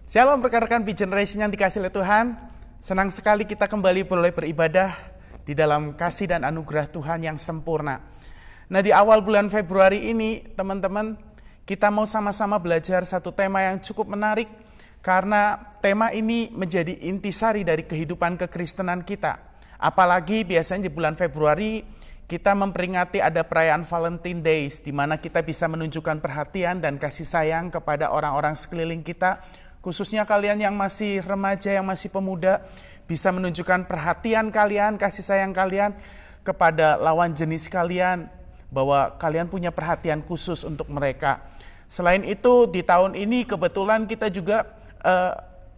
Shalom rekan-rekan B-Generation yang dikasihi oleh Tuhan. Senang sekali kita kembali boleh beribadah di dalam kasih dan anugerah Tuhan yang sempurna. Nah, di awal bulan Februari ini, teman-teman, kita mau sama-sama belajar satu tema yang cukup menarik karena tema ini menjadi intisari dari kehidupan kekristenan kita. Apalagi biasanya di bulan Februari kita memperingati ada perayaan Valentine Days, di mana kita bisa menunjukkan perhatian dan kasih sayang kepada orang-orang sekeliling kita. Khususnya kalian yang masih remaja, yang masih pemuda, bisa menunjukkan perhatian kalian, kasih sayang kalian kepada lawan jenis kalian, bahwa kalian punya perhatian khusus untuk mereka. Selain itu, di tahun ini kebetulan kita juga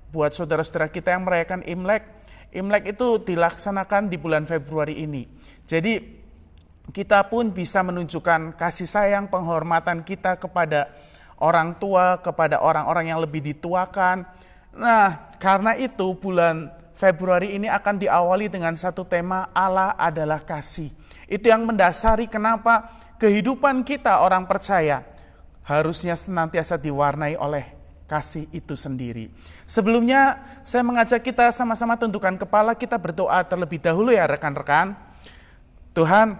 buat saudara-saudara kita yang merayakan Imlek. Imlek itu dilaksanakan di bulan Februari ini. Jadi kita pun bisa menunjukkan kasih sayang, penghormatan kita kepada orang tua, kepada orang-orang yang lebih dituakan. Nah, karena itu bulan Februari ini akan diawali dengan satu tema, Allah adalah kasih. Itu yang mendasari kenapa kehidupan kita orang percaya harusnya senantiasa diwarnai oleh kasih itu sendiri. Sebelumnya saya mengajak kita sama-sama tundukkan kepala, kita berdoa terlebih dahulu ya rekan-rekan. Tuhan,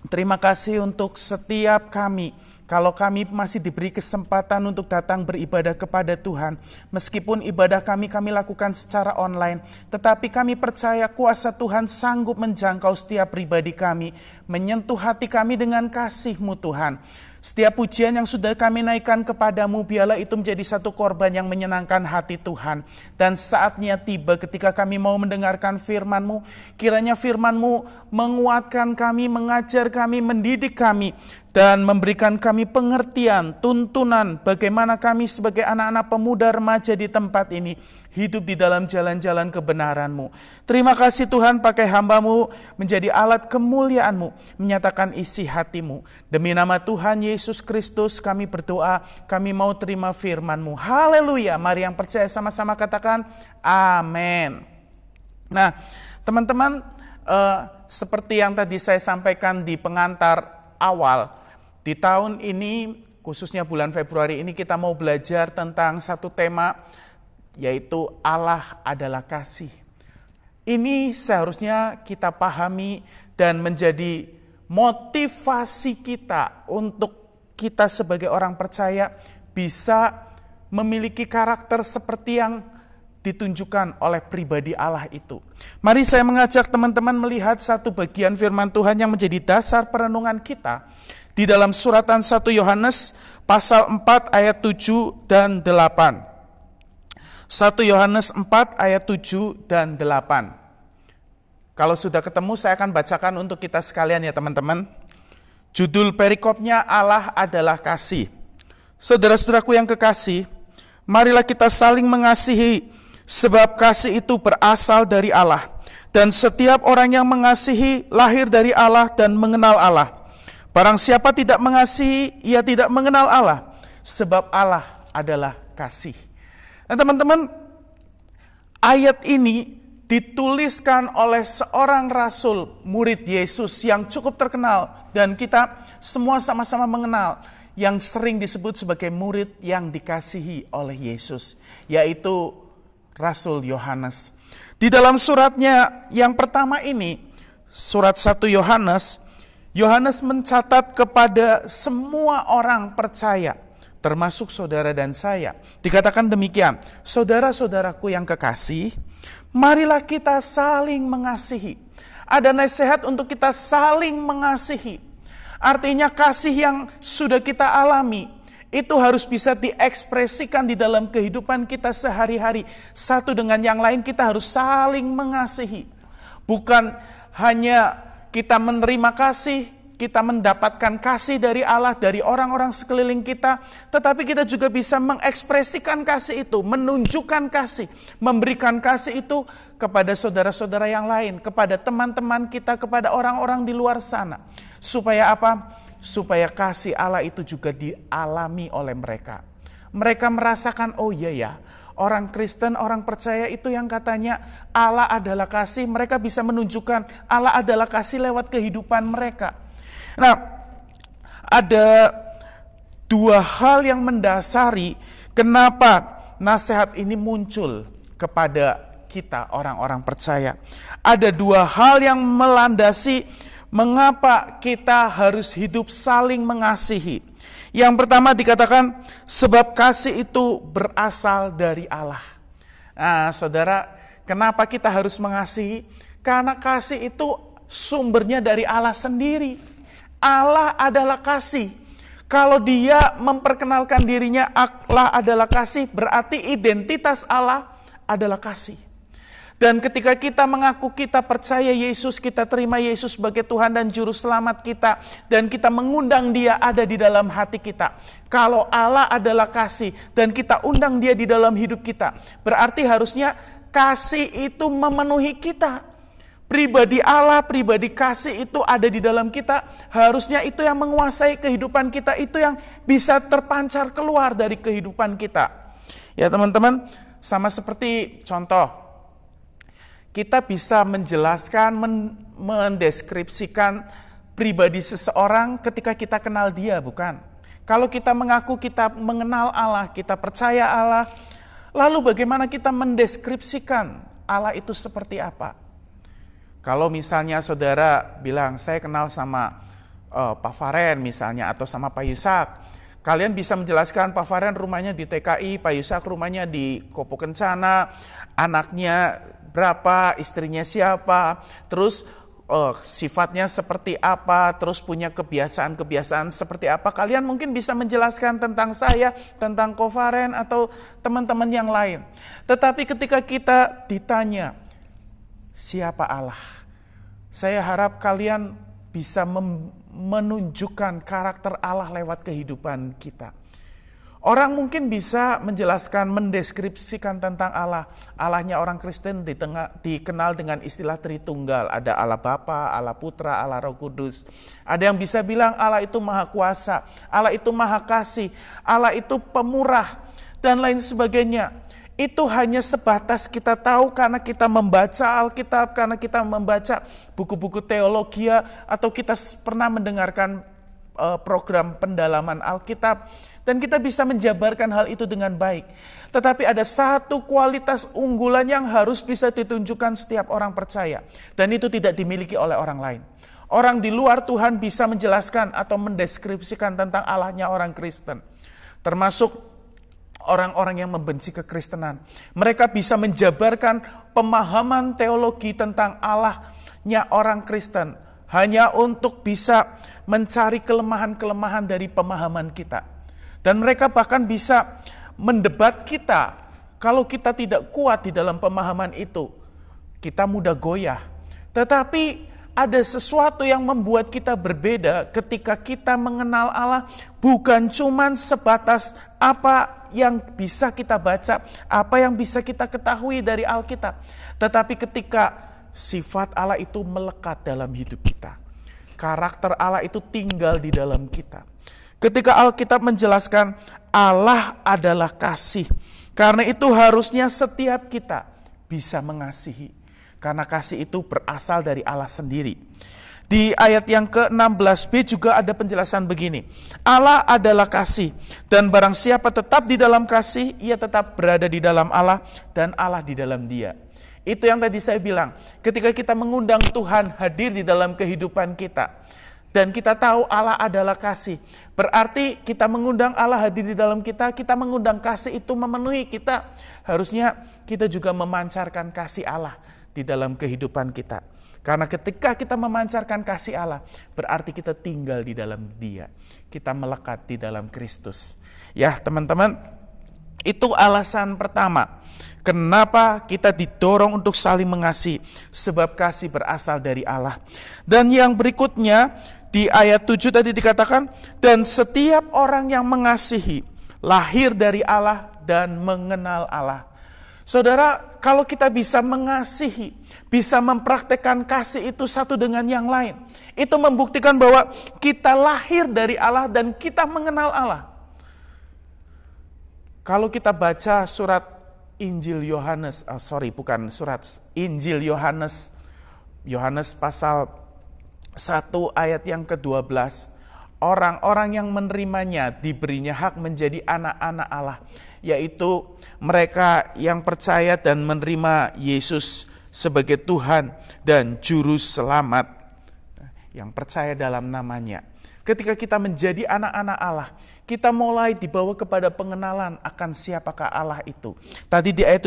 terima kasih untuk setiap kami. Kalau kami masih diberi kesempatan untuk datang beribadah kepada Tuhan, meskipun ibadah kami lakukan secara online, tetapi kami percaya kuasa Tuhan sanggup menjangkau setiap pribadi kami, menyentuh hati kami dengan kasih-Mu Tuhan. Setiap pujian yang sudah kami naikkan kepadamu, biarlah itu menjadi satu korban yang menyenangkan hati Tuhan. Dan saatnya tiba ketika kami mau mendengarkan firman-Mu, kiranya firman-Mu menguatkan kami, mengajar kami, mendidik kami, dan memberikan kami pengertian, tuntunan bagaimana kami sebagai anak-anak pemuda remaja di tempat ini hidup di dalam jalan-jalan kebenaran-Mu. Terima kasih Tuhan, pakai hamba-Mu menjadi alat kemuliaan-Mu, menyatakan isi hati-Mu. Demi nama Tuhan Yesus Kristus kami berdoa, kami mau terima firman-Mu. Haleluya, mari yang percaya sama-sama katakan amin. Nah teman-teman, seperti yang tadi saya sampaikan di pengantar awal, di tahun ini khususnya bulan Februari ini kita mau belajar tentang satu tema, yaitu Allah adalah kasih. Ini seharusnya kita pahami dan menjadi motivasi kita untuk kita sebagai orang percaya bisa memiliki karakter seperti yang ditunjukkan oleh pribadi Allah itu. Mari saya mengajak teman-teman melihat satu bagian firman Tuhan yang menjadi dasar perenungan kita di dalam suratan 1 Yohanes pasal 4 ayat 7 dan 8. 1 Yohanes 4 ayat 7 dan 8. Kalau sudah ketemu saya akan bacakan untuk kita sekalian ya teman-teman. Judul perikopnya Allah adalah kasih. Saudara-saudaraku yang kekasih, marilah kita saling mengasihi, sebab kasih itu berasal dari Allah. Dan setiap orang yang mengasihi lahir dari Allah dan mengenal Allah. Barang siapa tidak mengasihi, ia tidak mengenal Allah, sebab Allah adalah kasih. Nah teman-teman, ayat ini dituliskan oleh seorang rasul murid Yesus yang cukup terkenal dan kita semua sama-sama mengenal, yang sering disebut sebagai murid yang dikasihi oleh Yesus, yaitu Rasul Yohanes. Di dalam suratnya yang pertama ini, surat 1 Yohanes, Yohanes mencatat kepada semua orang percaya, termasuk saudara dan saya. Dikatakan demikian, saudara-saudaraku yang kekasih, marilah kita saling mengasihi. Ada nasihat untuk kita saling mengasihi. Artinya kasih yang sudah kita alami, itu harus bisa diekspresikan di dalam kehidupan kita sehari-hari. Satu dengan yang lain kita harus saling mengasihi. Bukan hanya kita menerima kasih, kita mendapatkan kasih dari Allah, dari orang-orang sekeliling kita, tetapi kita juga bisa mengekspresikan kasih itu, menunjukkan kasih, memberikan kasih itu kepada saudara-saudara yang lain, kepada teman-teman kita, kepada orang-orang di luar sana. Supaya apa? Supaya kasih Allah itu juga dialami oleh mereka. Mereka merasakan, oh iya ya, orang Kristen, orang percaya itu yang katanya Allah adalah kasih, mereka bisa menunjukkan Allah adalah kasih lewat kehidupan mereka. Nah, ada dua hal yang mendasari kenapa nasihat ini muncul kepada kita orang-orang percaya? Ada dua hal yang melandasi mengapa kita harus hidup saling mengasihi. Yang pertama dikatakan sebab kasih itu berasal dari Allah. Nah, saudara, kenapa kita harus mengasihi? Karena kasih itu sumbernya dari Allah sendiri. Allah adalah kasih. Kalau Dia memperkenalkan dirinya Allah adalah kasih, berarti identitas Allah adalah kasih. Dan ketika kita mengaku kita percaya Yesus, kita terima Yesus sebagai Tuhan dan Juru Selamat kita, dan kita mengundang Dia ada di dalam hati kita. Kalau Allah adalah kasih dan kita undang Dia di dalam hidup kita, berarti harusnya kasih itu memenuhi kita. Pribadi Allah, pribadi kasih itu ada di dalam kita, harusnya itu yang menguasai kehidupan kita, itu yang bisa terpancar keluar dari kehidupan kita. Ya teman-teman, sama seperti contoh, kita bisa menjelaskan, mendeskripsikan pribadi seseorang ketika kita kenal dia, bukan? Kalau kita mengaku kita mengenal Allah, kita percaya Allah, lalu bagaimana kita mendeskripsikan Allah itu seperti apa? Kalau misalnya saudara bilang, saya kenal sama Pak Faren misalnya, atau sama Pak Yusak, kalian bisa menjelaskan Pak Faren rumahnya di TKI, Pak Yusak rumahnya di Kopo Kencana, anaknya berapa, istrinya siapa, terus sifatnya seperti apa, terus punya kebiasaan-kebiasaan seperti apa. Kalian mungkin bisa menjelaskan tentang saya, tentang Kofaren atau teman-teman yang lain. Tetapi ketika kita ditanya, siapa Allah? Saya harap kalian bisa menunjukkan karakter Allah lewat kehidupan kita. Orang mungkin bisa menjelaskan, mendeskripsikan tentang Allah. Allahnya orang Kristen dikenal dengan istilah Tritunggal. Ada Allah Bapa, Allah Putra, Allah Roh Kudus. Ada yang bisa bilang Allah itu Maha Kuasa, Allah itu Maha Kasih, Allah itu Pemurah, dan lain sebagainya. Itu hanya sebatas kita tahu karena kita membaca Alkitab, karena kita membaca buku-buku teologi, atau kita pernah mendengarkan program pendalaman Alkitab, dan kita bisa menjabarkan hal itu dengan baik. Tetapi ada satu kualitas unggulan yang harus bisa ditunjukkan setiap orang percaya, dan itu tidak dimiliki oleh orang lain. Orang di luar Tuhan bisa menjelaskan atau mendeskripsikan tentang Allahnya orang Kristen, termasuk orang-orang yang membenci kekristenan. Mereka bisa menjabarkan pemahaman teologi tentang Allahnya orang Kristen hanya untuk bisa mencari kelemahan-kelemahan dari pemahaman kita. Dan mereka bahkan bisa mendebat kita. Kalau kita tidak kuat di dalam pemahaman itu, kita mudah goyah. Tetapi ada sesuatu yang membuat kita berbeda ketika kita mengenal Allah, bukan cuma sebatas apa yang bisa kita baca, apa yang bisa kita ketahui dari Alkitab, tetapi ketika sifat Allah itu melekat dalam hidup kita, karakter Allah itu tinggal di dalam kita. Ketika Alkitab menjelaskan Allah adalah kasih, karena itu harusnya setiap kita bisa mengasihi, karena kasih itu berasal dari Allah sendiri. Di ayat yang ke-16b juga ada penjelasan begini, Allah adalah kasih, dan barang siapa tetap di dalam kasih, ia tetap berada di dalam Allah, dan Allah di dalam dia. Itu yang tadi saya bilang, ketika kita mengundang Tuhan hadir di dalam kehidupan kita, dan kita tahu Allah adalah kasih, berarti kita mengundang Allah hadir di dalam kita, kita mengundang kasih itu memenuhi kita. Harusnya kita juga memancarkan kasih Allah di dalam kehidupan kita. Karena ketika kita memancarkan kasih Allah, berarti kita tinggal di dalam Dia. Kita melekat di dalam Kristus. Ya teman-teman, itu alasan pertama. Kenapa kita didorong untuk saling mengasihi? Sebab kasih berasal dari Allah. Dan yang berikutnya, di ayat 7 tadi dikatakan, dan setiap orang yang mengasihi lahir dari Allah dan mengenal Allah. Saudara, kalau kita bisa mengasihi, bisa mempraktekkan kasih itu satu dengan yang lain, itu membuktikan bahwa kita lahir dari Allah dan kita mengenal Allah. Kalau kita baca surat Injil Yohanes, Injil Yohanes pasal 1 ayat yang ke-12, orang-orang yang menerimanya diberinya hak menjadi anak-anak Allah, yaitu mereka yang percaya dan menerima Yesus sebagai Tuhan dan Juru Selamat, yang percaya dalam namanya. Ketika kita menjadi anak-anak Allah, kita mulai dibawa kepada pengenalan akan siapakah Allah itu. Tadi di ayat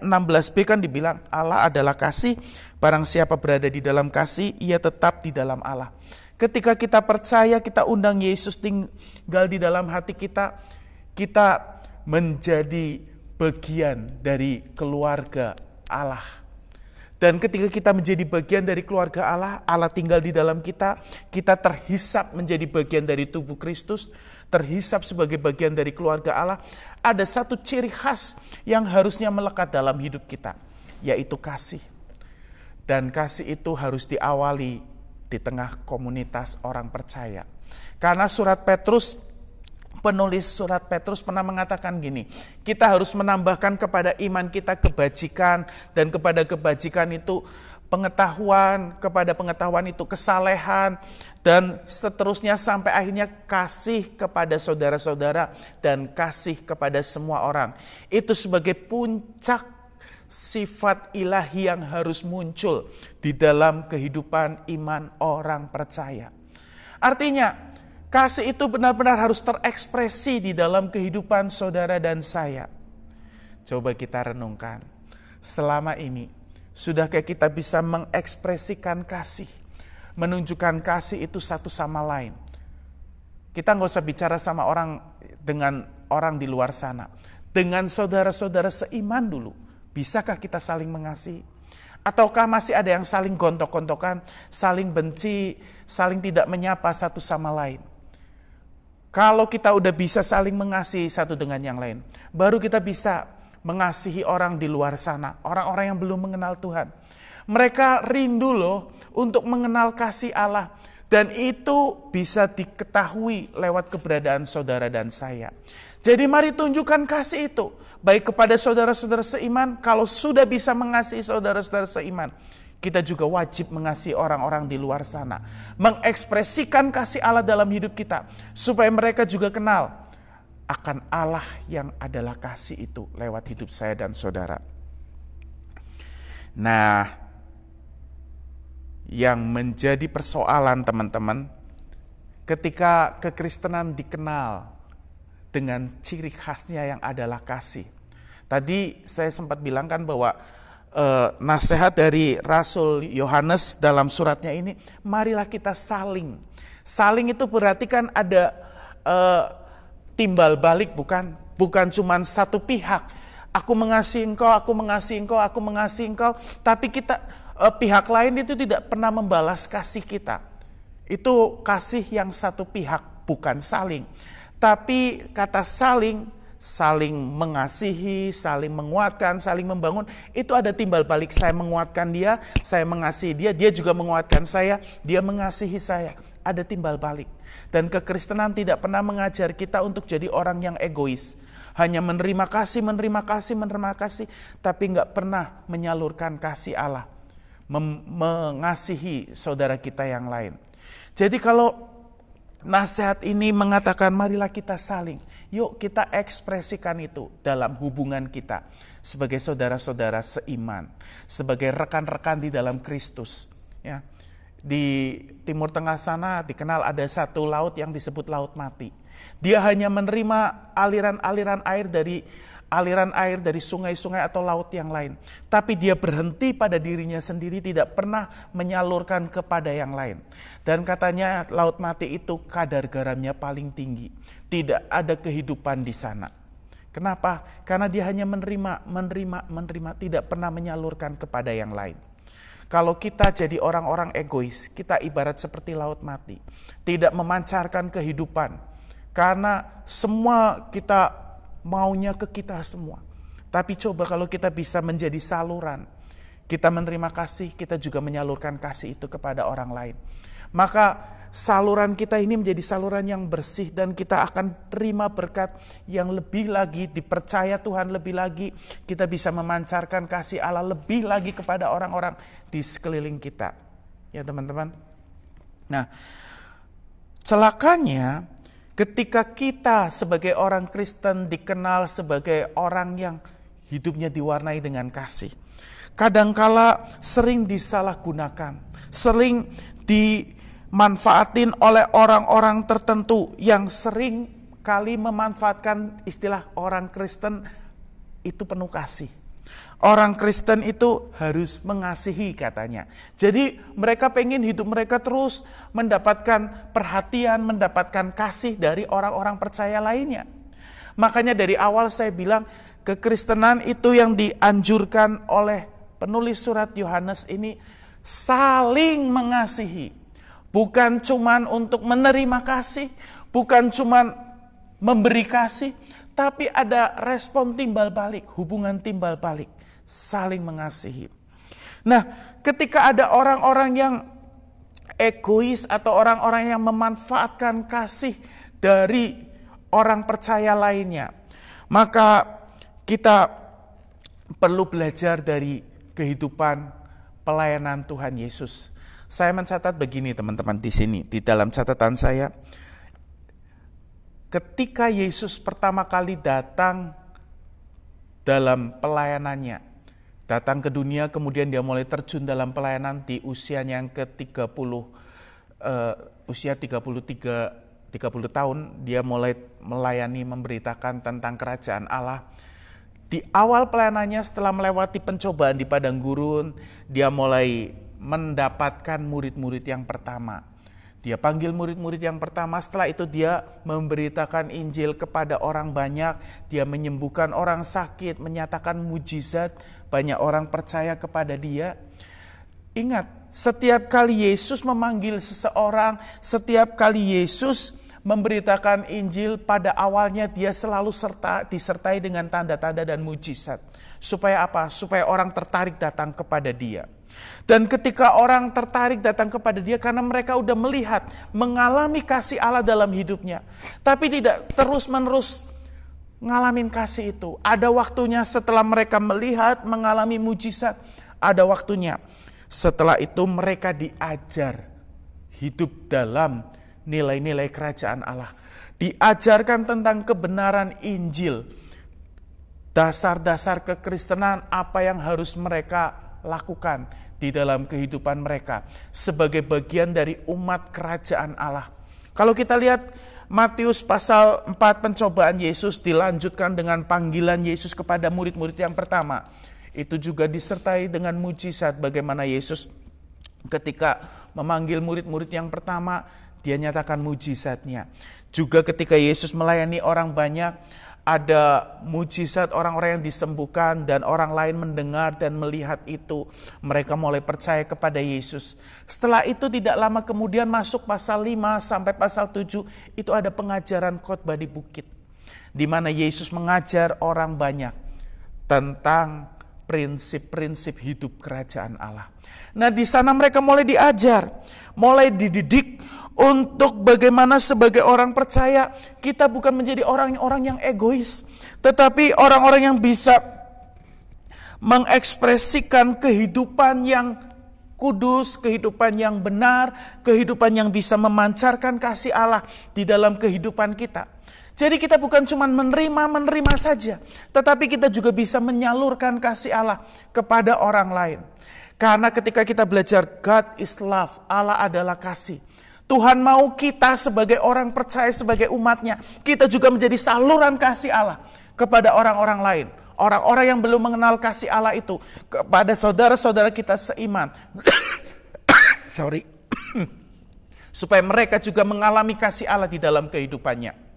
16b kan dibilang Allah adalah kasih, barang siapa berada di dalam kasih, ia tetap di dalam Allah. Ketika kita percaya, kita undang Yesus tinggal di dalam hati kita, kita menjadi bagian dari keluarga Allah. Dan ketika kita menjadi bagian dari keluarga Allah, Allah tinggal di dalam kita, kita terhisap menjadi bagian dari tubuh Kristus, terhisap sebagai bagian dari keluarga Allah. Ada satu ciri khas yang harusnya melekat dalam hidup kita, yaitu kasih. Dan kasih itu harus diawali di tengah komunitas orang percaya. Karena penulis surat Petrus pernah mengatakan gini, kita harus menambahkan kepada iman kita kebajikan, dan kepada kebajikan itu pengetahuan, kepada pengetahuan itu kesalehan, dan seterusnya sampai akhirnya kasih kepada saudara-saudara dan kasih kepada semua orang. Itu sebagai puncak sifat ilahi yang harus muncul di dalam kehidupan iman orang percaya. Artinya, kasih itu benar-benar harus terekspresi di dalam kehidupan saudara dan saya. Coba kita renungkan, selama ini, sudahkah kita bisa mengekspresikan kasih, menunjukkan kasih itu satu sama lain? Kita nggak usah bicara sama orang dengan orang di luar sana, dengan saudara-saudara seiman dulu. Bisakah kita saling mengasihi? Ataukah masih ada yang saling gontok-gontokan, saling benci, saling tidak menyapa satu sama lain? Kalau kita udah bisa saling mengasihi satu dengan yang lain, baru kita bisa mengasihi orang di luar sana, orang-orang yang belum mengenal Tuhan. Mereka rindu loh untuk mengenal kasih Allah, dan itu bisa diketahui lewat keberadaan saudara dan saya. Jadi mari tunjukkan kasih itu, baik kepada saudara-saudara seiman. Kalau sudah bisa mengasihi saudara-saudara seiman, kita juga wajib mengasihi orang-orang di luar sana. Mengekspresikan kasih Allah dalam hidup kita, supaya mereka juga kenal akan Allah yang adalah kasih itu lewat hidup saya dan saudara. Nah, yang menjadi persoalan teman-teman, ketika kekristenan dikenal dengan ciri khasnya yang adalah kasih. Tadi saya sempat bilang kan bahwa nasihat dari Rasul Yohanes dalam suratnya ini, marilah kita saling. Saling itu berarti kan ada timbal balik, bukan cuma satu pihak. Aku mengasihi engkau, aku mengasihi engkau, aku mengasihi engkau, tapi kita pihak lain itu tidak pernah membalas kasih kita. Itu kasih yang satu pihak, bukan saling. Tapi kata saling mengasihi, saling menguatkan, saling membangun, itu ada timbal balik. Saya menguatkan dia, saya mengasihi dia, dia juga menguatkan saya, dia mengasihi saya. Ada timbal balik. Dan kekristenan tidak pernah mengajar kita untuk jadi orang yang egois. Hanya menerima kasih, tapi nggak pernah menyalurkan kasih Allah. Mengasihi saudara kita yang lain. Jadi kalau nasihat ini mengatakan marilah kita saling. Yuk kita ekspresikan itu dalam hubungan kita sebagai saudara-saudara seiman, sebagai rekan-rekan di dalam Kristus. Ya. Di Timur Tengah sana dikenal ada satu laut yang disebut Laut Mati. Dia hanya menerima aliran-aliran air dari sungai-sungai atau laut yang lain. Tapi dia berhenti pada dirinya sendiri, tidak pernah menyalurkan kepada yang lain. Dan katanya Laut Mati itu kadar garamnya paling tinggi. Tidak ada kehidupan di sana. Kenapa? Karena dia hanya menerima, tidak pernah menyalurkan kepada yang lain. Kalau kita jadi orang-orang egois, kita ibarat seperti Laut Mati. Tidak memancarkan kehidupan. Karena semua kita maunya ke kita semua. Tapi coba kalau kita bisa menjadi saluran. Kita menerima kasih, kita juga menyalurkan kasih itu kepada orang lain. Maka saluran kita ini menjadi saluran yang bersih, dan kita akan terima berkat yang lebih lagi, dipercaya Tuhan lebih lagi. Kita bisa memancarkan kasih Allah lebih lagi kepada orang-orang di sekeliling kita. Ya teman-teman. Nah, Celakanya ketika kita sebagai orang Kristen dikenal sebagai orang yang hidupnya diwarnai dengan kasih, kadangkala sering disalahgunakan, sering dimanfaatin oleh orang-orang tertentu yang sering kali memanfaatkan istilah orang Kristen itu penuh kasih. Orang Kristen itu harus mengasihi katanya. Jadi mereka pengen hidup mereka terus mendapatkan perhatian, mendapatkan kasih dari orang-orang percaya lainnya. Makanya dari awal saya bilang kekristenan itu yang dianjurkan oleh penulis surat Yohanes ini saling mengasihi. Bukan cuman untuk menerima kasih, bukan cuman memberi kasih, tapi ada respon timbal balik, hubungan timbal balik, saling mengasihi. Nah, ketika ada orang-orang yang egois atau orang-orang yang memanfaatkan kasih dari orang percaya lainnya, maka kita perlu belajar dari kehidupan pelayanan Tuhan Yesus. Saya mencatat begini teman-teman di sini, di dalam catatan saya. Ketika Yesus pertama kali datang dalam pelayanannya, datang ke dunia, kemudian dia mulai terjun dalam pelayanan di usianya yang ke-30, usia 30 tahun, dia mulai melayani, memberitakan tentang kerajaan Allah. Di awal pelayanannya setelah melewati pencobaan di padang gurun, dia mulai mendapatkan murid-murid yang pertama. Dia panggil murid-murid yang pertama, setelah itu dia memberitakan Injil kepada orang banyak, dia menyembuhkan orang sakit, menyatakan mujizat, banyak orang percaya kepada dia. Ingat, setiap kali Yesus memanggil seseorang, setiap kali Yesus memberitakan Injil, pada awalnya dia selalu disertai dengan tanda-tanda dan mujizat. Supaya apa? Supaya orang tertarik datang kepada dia. Dan ketika orang tertarik datang kepada dia karena mereka udah melihat, mengalami kasih Allah dalam hidupnya, tapi tidak terus-menerus ngalamin kasih itu. Ada waktunya setelah mereka melihat, mengalami mujizat, ada waktunya. Setelah itu mereka diajar hidup dalam nilai-nilai kerajaan Allah. Diajarkan tentang kebenaran Injil, dasar-dasar kekristenan, apa yang harus mereka lakukan di dalam kehidupan mereka sebagai bagian dari umat kerajaan Allah. Kalau kita lihat Matius pasal 4, pencobaan Yesus dilanjutkan dengan panggilan Yesus kepada murid-murid yang pertama. Itu juga disertai dengan mujizat, bagaimana Yesus ketika memanggil murid-murid yang pertama, dia nyatakan mujizatnya. Juga ketika Yesus melayani orang banyak, ada mujizat, orang-orang yang disembuhkan dan orang lain mendengar dan melihat itu. Mereka mulai percaya kepada Yesus. Setelah itu tidak lama kemudian masuk pasal 5 sampai pasal 7, itu ada pengajaran khotbah di bukit. Di mana Yesus mengajar orang banyak tentang prinsip-prinsip hidup kerajaan Allah. Nah, di sana mereka mulai diajar, mulai dididik untuk bagaimana sebagai orang percaya kita bukan menjadi orang-orang yang egois, tetapi orang-orang yang bisa mengekspresikan kehidupan yang kudus, kehidupan yang benar, kehidupan yang bisa memancarkan kasih Allah di dalam kehidupan kita. Jadi kita bukan cuma menerima saja, tetapi kita juga bisa menyalurkan kasih Allah kepada orang lain. Karena ketika kita belajar God is love, Allah adalah kasih. Tuhan mau kita sebagai orang percaya, sebagai umatnya, kita juga menjadi saluran kasih Allah kepada orang-orang lain. Orang-orang yang belum mengenal kasih Allah itu, kepada saudara-saudara kita seiman. Supaya mereka juga mengalami kasih Allah di dalam kehidupannya.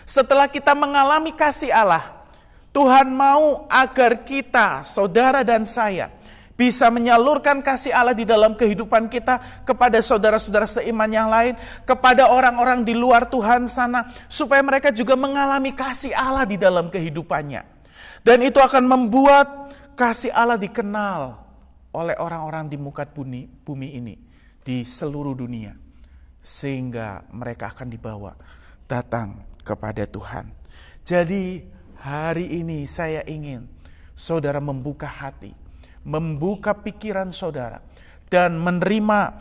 Setelah kita mengalami kasih Allah, Tuhan mau agar kita, saudara dan saya, bisa menyalurkan kasih Allah di dalam kehidupan kita kepada saudara-saudara seiman yang lain, kepada orang-orang di luar Tuhan sana, supaya mereka juga mengalami kasih Allah di dalam kehidupannya. Dan itu akan membuat kasih Allah dikenal oleh orang-orang di muka bumi ini, di seluruh dunia. Sehingga mereka akan dibawa datang kepada Tuhan. Jadi hari ini saya ingin saudara membuka hati, membuka pikiran saudara, dan menerima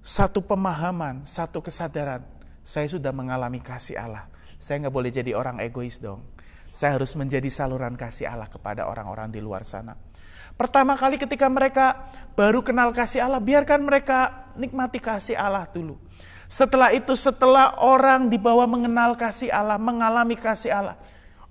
satu pemahaman, satu kesadaran, saya sudah mengalami kasih Allah. Saya nggak boleh jadi orang egois dong. Saya harus menjadi saluran kasih Allah kepada orang-orang di luar sana. Pertama kali ketika mereka baru kenal kasih Allah, biarkan mereka nikmati kasih Allah dulu. Setelah itu, setelah orang dibawa mengenal kasih Allah, mengalami kasih Allah,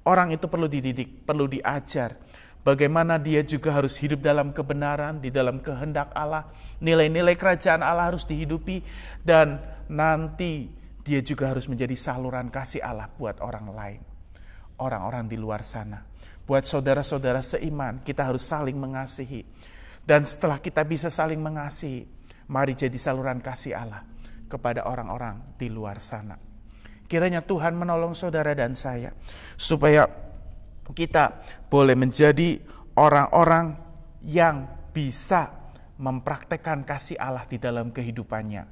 orang itu perlu dididik, perlu diajar. Bagaimana dia juga harus hidup dalam kebenaran, di dalam kehendak Allah. Nilai-nilai kerajaan Allah harus dihidupi. Dan nanti dia juga harus menjadi saluran kasih Allah buat orang lain. Orang-orang di luar sana. Buat saudara-saudara seiman, kita harus saling mengasihi. Dan setelah kita bisa saling mengasihi, mari jadi saluran kasih Allah kepada orang-orang di luar sana. Kiranya Tuhan menolong saudara dan saya, supaya kita boleh menjadi orang-orang yang bisa mempraktekkan kasih Allah di dalam kehidupannya.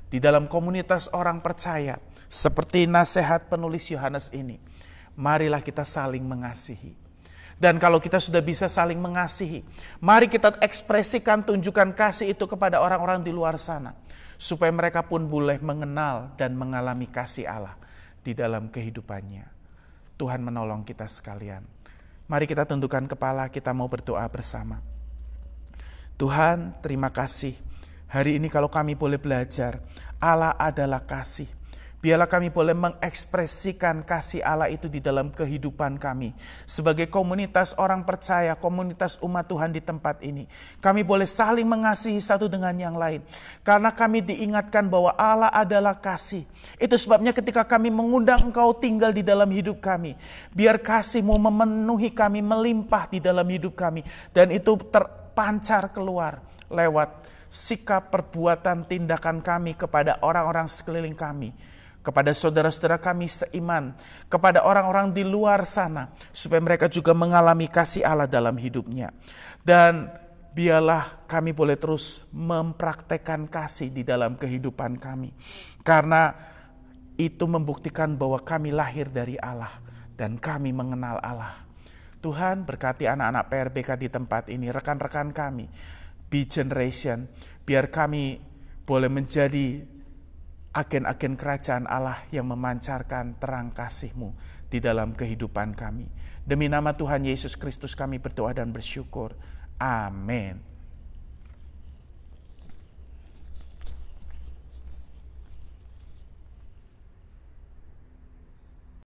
Di dalam komunitas orang percaya, seperti nasihat penulis Yohanes ini, marilah kita saling mengasihi. Dan kalau kita sudah bisa saling mengasihi, mari kita ekspresikan, tunjukkan kasih itu kepada orang-orang di luar sana, supaya mereka pun boleh mengenal dan mengalami kasih Allah di dalam kehidupannya. Tuhan menolong kita sekalian. Mari kita tundukkan kepala, kita mau berdoa bersama. Tuhan, terima kasih. Hari ini kalau kami boleh belajar, Allah adalah kasih. Biarlah kami boleh mengekspresikan kasih Allah itu di dalam kehidupan kami. Sebagai komunitas orang percaya, komunitas umat Tuhan di tempat ini, kami boleh saling mengasihi satu dengan yang lain. Karena kami diingatkan bahwa Allah adalah kasih. Itu sebabnya ketika kami mengundang Engkau tinggal di dalam hidup kami, biar kasih-Mu memenuhi kami, melimpah di dalam hidup kami. Dan itu terpancar keluar lewat sikap, perbuatan, tindakan kami kepada orang-orang sekeliling kami, kepada saudara-saudara kami seiman, kepada orang-orang di luar sana, supaya mereka juga mengalami kasih Allah dalam hidupnya. Dan biarlah kami boleh terus mempraktekkan kasih di dalam kehidupan kami, karena itu membuktikan bahwa kami lahir dari Allah dan kami mengenal Allah. Tuhan, berkati anak-anak PRBK di tempat ini, rekan-rekan kami, B-Generation, biar kami boleh menjadi agen-agen kerajaan Allah yang memancarkan terang kasih-Mu di dalam kehidupan kami. Demi nama Tuhan Yesus Kristus kami berdoa dan bersyukur. Amin.